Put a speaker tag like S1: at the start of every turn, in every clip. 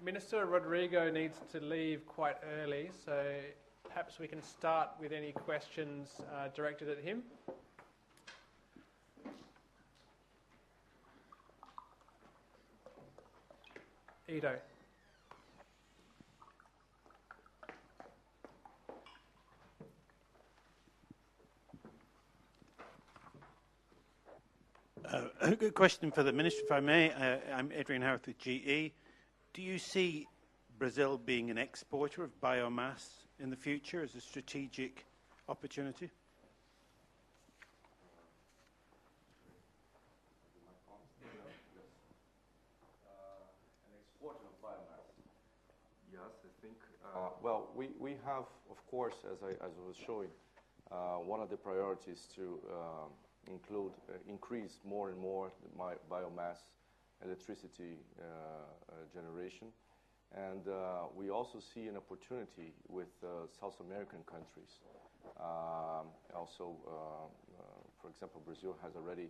S1: Minister Rodrigo needs to leave quite early, so perhaps we can start with any questions directed at him. Edo.
S2: A good question for the Minister, if I may. I'm Adrian Howarth with GE. Do you see Brazil being an exporter of biomass in the future as a strategic opportunity?
S3: An exporter of biomass. Yes, I think. Well, we have, of course, as I was showing, one of the priorities to increase more and more biomass electricity generation. And we also see an opportunity with South American countries. For example, Brazil has already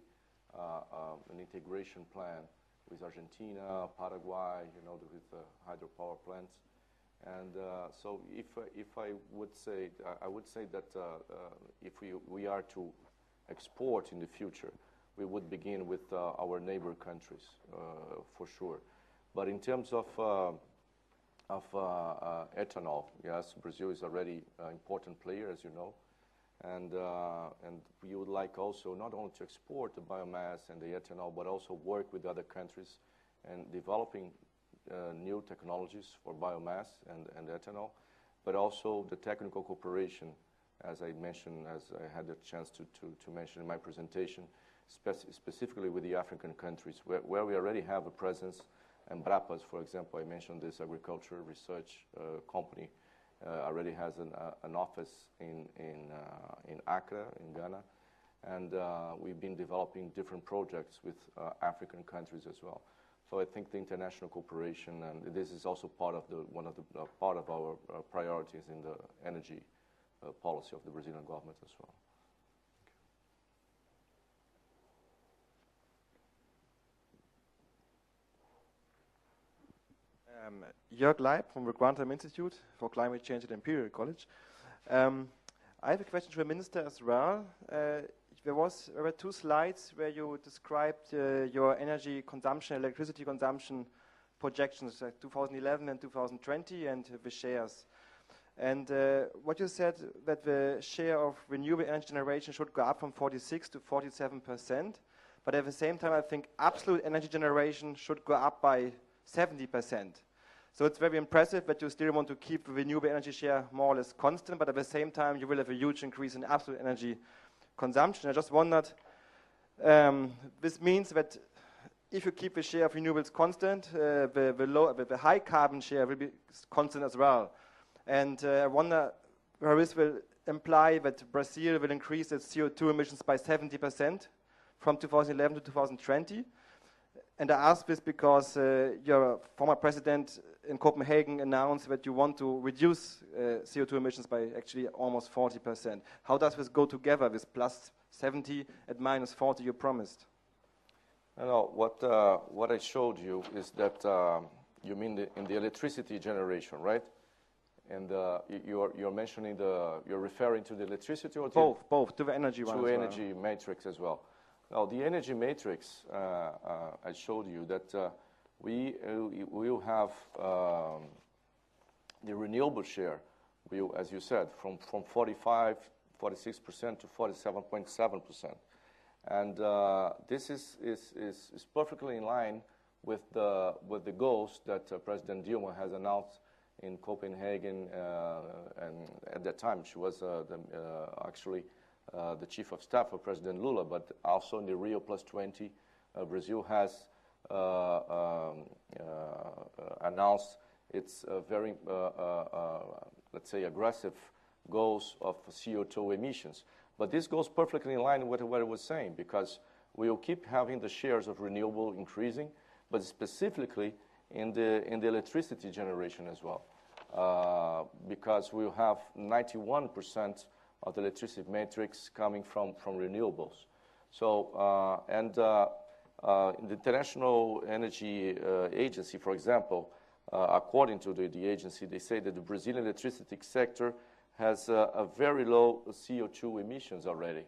S3: an integration plan with Argentina, Paraguay, with hydropower plants. And so if I would say, I would say that if we are to export in the future, we would begin with our neighbor countries, for sure. But in terms of ethanol, yes, Brazil is already an important player, as you know, and we would like also not only to export the biomass and the ethanol, but also work with other countries and developing new technologies for biomass and ethanol, but also the technical cooperation, as I mentioned, as I had the chance to mention in my presentation, specifically with the African countries, where we already have a presence. And BRAPAS, for example, I mentioned this agriculture research company, already has an office in Accra, in Ghana, and we've been developing different projects with African countries as well. So I think the international cooperation, and this is also part of part of our priorities in the energy policy of the Brazilian government as well.
S4: Jörg Leib from the Grantham Institute for Climate Change at Imperial College. I have a question to the Minister as well. There were two slides where you described your energy consumption, electricity consumption projections, 2011 and 2020, and the shares. And what you said, that the share of renewable energy generation should go up from 46 to 47%, but at the same time, I think absolute energy generation should go up by 70%. So it's very impressive that you still want to keep the renewable energy share more or less constant, but at the same time, you will have a huge increase in absolute energy consumption. I just wondered, this means that if you keep the share of renewables constant, the high carbon share will be constant as well. And I wonder whether this will imply that Brazil will increase its CO2 emissions by 70% from 2011 to 2020. And I ask this because your former president in Copenhagen announced that you want to reduce CO2 emissions by actually almost 40%. How does this go together with plus 70 and minus 40 you promised?
S3: No, what I showed you is that you mean in the electricity generation, right? And you're mentioning you're referring to the electricity or
S4: both to the energy one.
S3: To energy matrix as well. Now, the energy matrix, I showed you that we will have the renewable share, as you said, from 46% to 47.7%. And this is perfectly in line with the goals that President Dilma has announced in Copenhagen, and at that time she was actually the chief of staff of President Lula, but also in the Rio +20, Brazil has announced its very, let's say, aggressive goals of CO2 emissions. But this goes perfectly in line with what I was saying, because we will keep having the shares of renewable increasing, but specifically in the electricity generation as well, because we will have 91% of the electricity matrix coming from renewables. So, the International Energy Agency, for example, according to the agency, they say that the Brazilian electricity sector has a very low CO2 emissions already.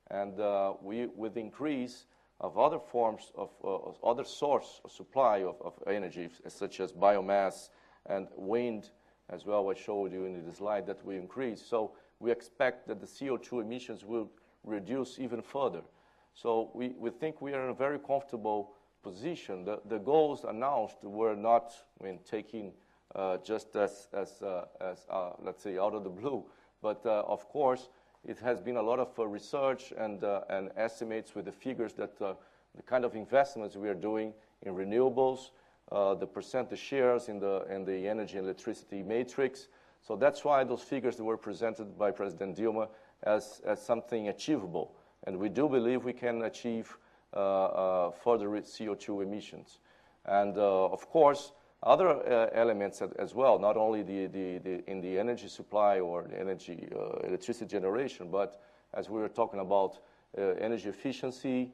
S3: And with the increase of other forms of other source of supply of energy, such as biomass and wind, as well, I showed you in the slide that we increase. So we expect that the CO2 emissions will reduce even further. So we think we are in a very comfortable position. The goals announced were not, taking just as let's say, out of the blue. But of course, it has been a lot of research and estimates with the figures that the kind of investments we are doing in renewables, the percentage shares in the energy and electricity matrix. So that's why those figures were presented by President Dilma as something achievable. And we do believe we can achieve further CO2 emissions. And of course, other elements as well, not only in the energy supply or energy electricity generation, but as we were talking about energy efficiency,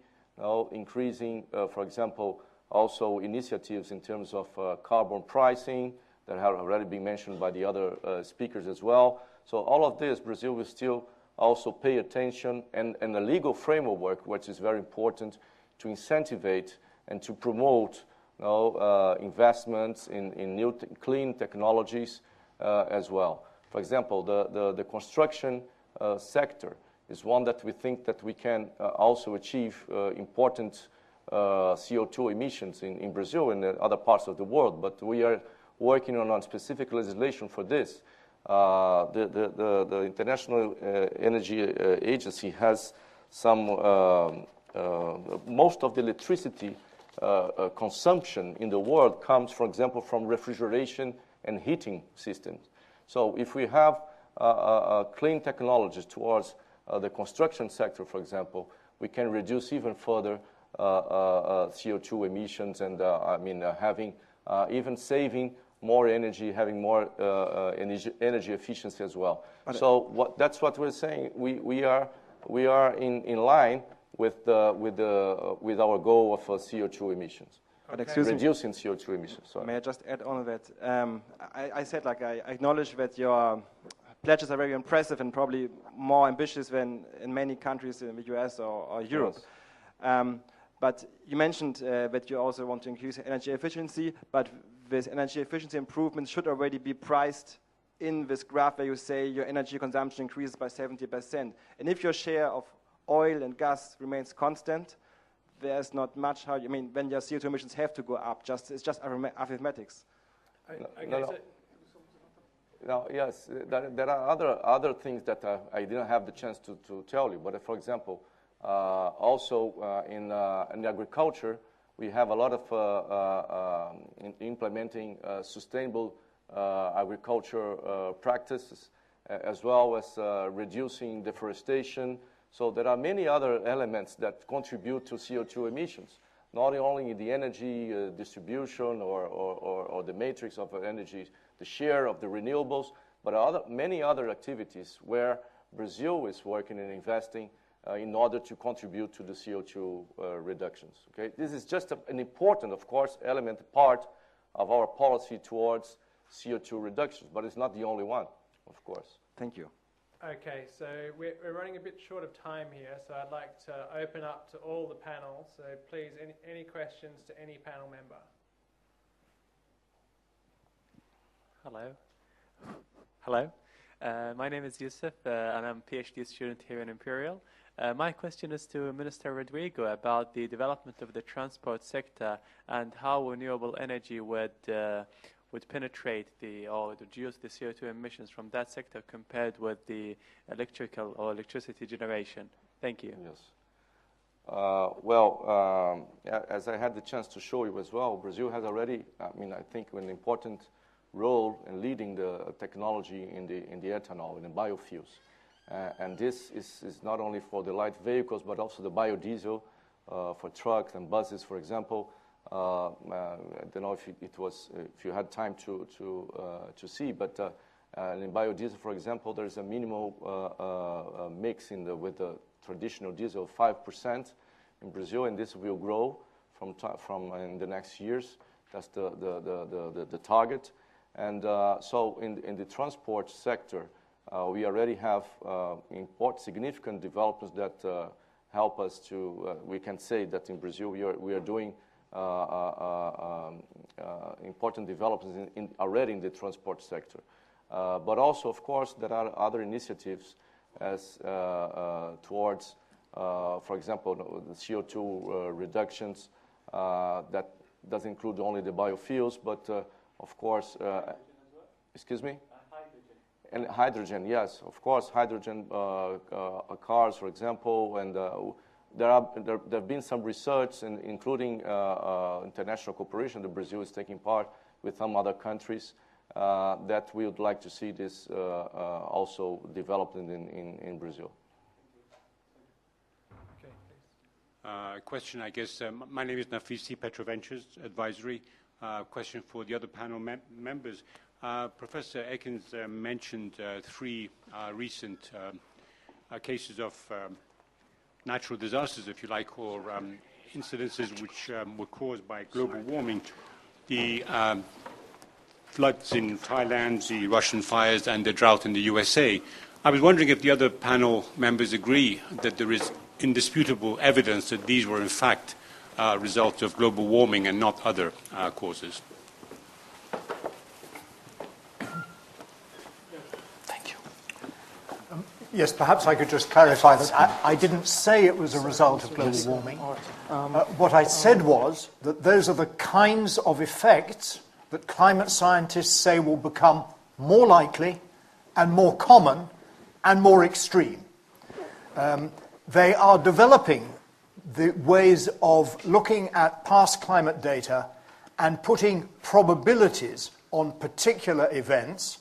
S3: increasing, for example, also initiatives in terms of carbon pricing that have already been mentioned by the other speakers as well. So all of this, Brazil will still also pay attention, and a legal framework, which is very important to incentivize and to promote investments in new clean technologies as well. For example, the construction sector is one that we think that we can also achieve important CO2 emissions in Brazil and in other parts of the world, but we are working on specific legislation for this. The International Energy Agency has some, most of the electricity consumption in the world comes, for example, from refrigeration and heating systems. So if we have clean technologies towards the construction sector, for example, we can reduce even further CO2 emissions and, having even saving more energy, having more energy efficiency as well. So that's what we're saying. We are in line with our goal of CO2 emissions.
S4: Okay.
S3: Reducing CO2 emissions. Sorry.
S4: May I just add on that? I said, I acknowledge that your pledges are very impressive and probably more ambitious than in many countries in the US or Europe. Yes. But you mentioned that you also want to increase energy efficiency, but this energy efficiency improvement should already be priced in this graph where you say your energy consumption increases by 70%. And if your share of oil and gas remains constant, there's not much when your CO2 emissions have to go up. It's just arithmetics.
S3: No, yes, there are other things that I didn't have the chance to tell you. But for example, also in agriculture, we have a lot of implementing sustainable agriculture practices, as well as reducing deforestation. So there are many other elements that contribute to CO2 emissions, not only in the energy distribution or the matrix of energy, the share of the renewables, but many other activities where Brazil is working and investing in order to contribute to the CO2 reductions. Okay? This is just an important, of course, part of our policy towards CO2 reductions, but it's not the only one, of course.
S4: Thank you.
S1: Okay, so we're running a bit short of time here, so I'd like to open up to all the panel. So please, any questions to any panel member?
S5: Hello. My name is Yusuf, and I'm a PhD student here in Imperial. My question is to Minister Rodrigo about the development of the transport sector and how renewable energy would penetrate or reduce the CO2 emissions from that sector compared with the electrical or electricity generation. Thank you.
S3: Yes. As I had the chance to show you as well, Brazil has already, I think, an important role in leading the technology in the ethanol, in the biofuels. And this is not only for the light vehicles, but also the biodiesel for trucks and buses, for example. I don't know if you had time to see, but in biodiesel, for example, there's a minimal mix with the traditional diesel of 5% in Brazil, and this will grow from in the next years That's the target. And so in the transport sector, we already have significant developments that help us to, we can say that in Brazil we are doing important developments already in the transport sector. But also, of course, there are other initiatives as towards, for example, the CO2 reductions that does include only the biofuels, but of course, excuse me? And hydrogen, yes, of course, hydrogen cars, for example, and there have been some research, including international cooperation that Brazil is taking part with some other countries, that we would like to see this also developed in Brazil.
S1: Okay, please.
S6: Question, I guess. My name is Nafisi, Petroventures Advisory. Question for the other panel members. Professor Ekins mentioned three recent cases of natural disasters, if you like, or incidences which were caused by global warming. The floods in Thailand, the Russian fires, and the drought in the USA. I was wondering if the other panel members agree that there is indisputable evidence that these were in fact results of global warming and not other causes.
S7: Yes, perhaps I could just clarify that I didn't say it was a result of global warming. What I said was that those are the kinds of effects that climate scientists say will become more likely and more common and more extreme. They are developing the ways of looking at past climate data and putting probabilities on particular events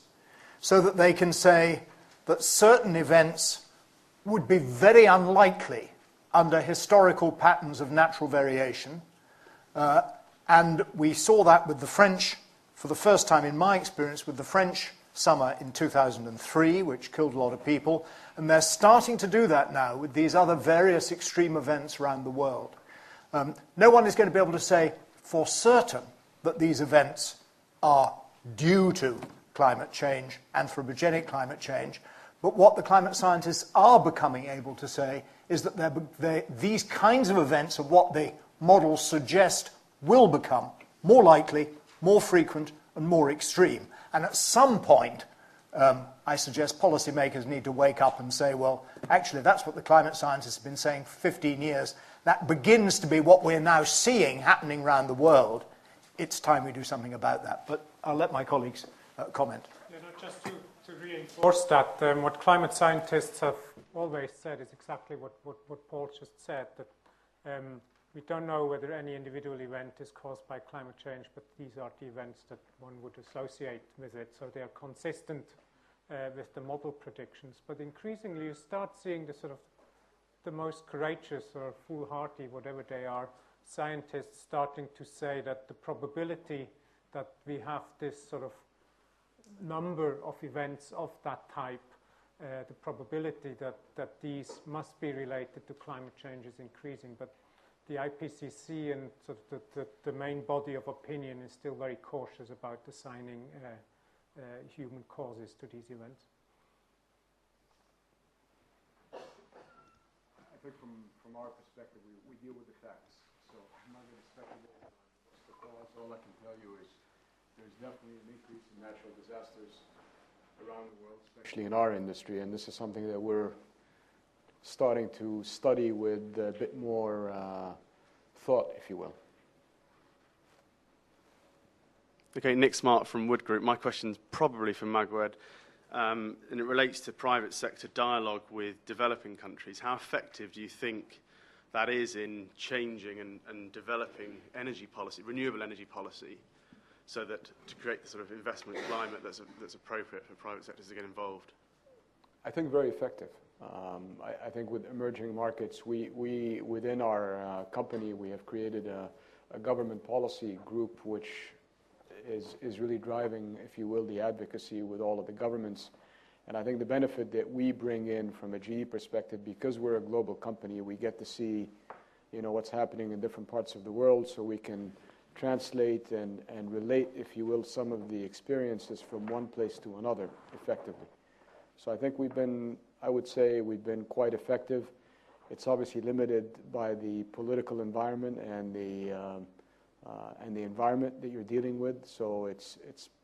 S7: so that they can say that certain events would be very unlikely under historical patterns of natural variation. And we saw that with the French, for the first time in my experience, with the French summer in 2003, which killed a lot of people. And they're starting to do that now with these other various extreme events around the world. No one is going to be able to say for certain that these events are due to climate change, anthropogenic climate change. But what the climate scientists are becoming able to say is that these kinds of events are what the models suggest will become more likely, more frequent, and more extreme. And at some point, I suggest policymakers need to wake up and say, well, actually, that's what the climate scientists have been saying for 15 years. That begins to be what we're now seeing happening around the world. It's time we do something about that. But I'll let my colleagues comment.
S8: Yeah, no, just to reinforce that, what climate scientists have always said is exactly what Paul just said, that we don't know whether any individual event is caused by climate change, but these are the events that one would associate with it. So they are consistent with the model predictions. But increasingly, you start seeing the most courageous or foolhardy, whatever they are, scientists starting to say that the probability that we have this sort of number of events of that type, the probability that these must be related to climate change is increasing. But the IPCC and the main body of opinion is still very cautious about assigning human causes to these events.
S9: I think from our perspective, we deal with the facts. So I'm not going to speculate on what's the cause. All I can tell you is there's definitely an increase in natural disasters around the world, especially in our industry, and this is something that we're starting to study with a bit more thought, if you will.
S10: Okay, Nick Smart from Wood Group. My question's probably for Magued, and it relates to private sector dialogue with developing countries. How effective do you think that is in changing and developing energy policy, renewable energy policy, so that to create the sort of investment climate that's appropriate for private sectors to get involved?
S9: I think very effective. I think with emerging markets, we within our company, we have created a government policy group which is really driving, if you will, the advocacy with all of the governments. And I think the benefit that we bring in from a GE perspective, because we're a global company, we get to see, what's happening in different parts of the world, so we can translate and relate, if you will, some of the experiences from one place to another effectively. So I think I would say we've been quite effective. It's obviously limited by the political environment and the environment that you're dealing with. So it's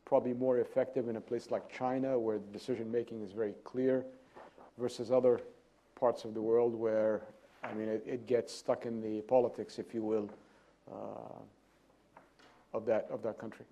S9: probably more effective in a place like China, where the decision making is very clear, versus other parts of the world where, I mean, it gets stuck in the politics, if you will, of that country.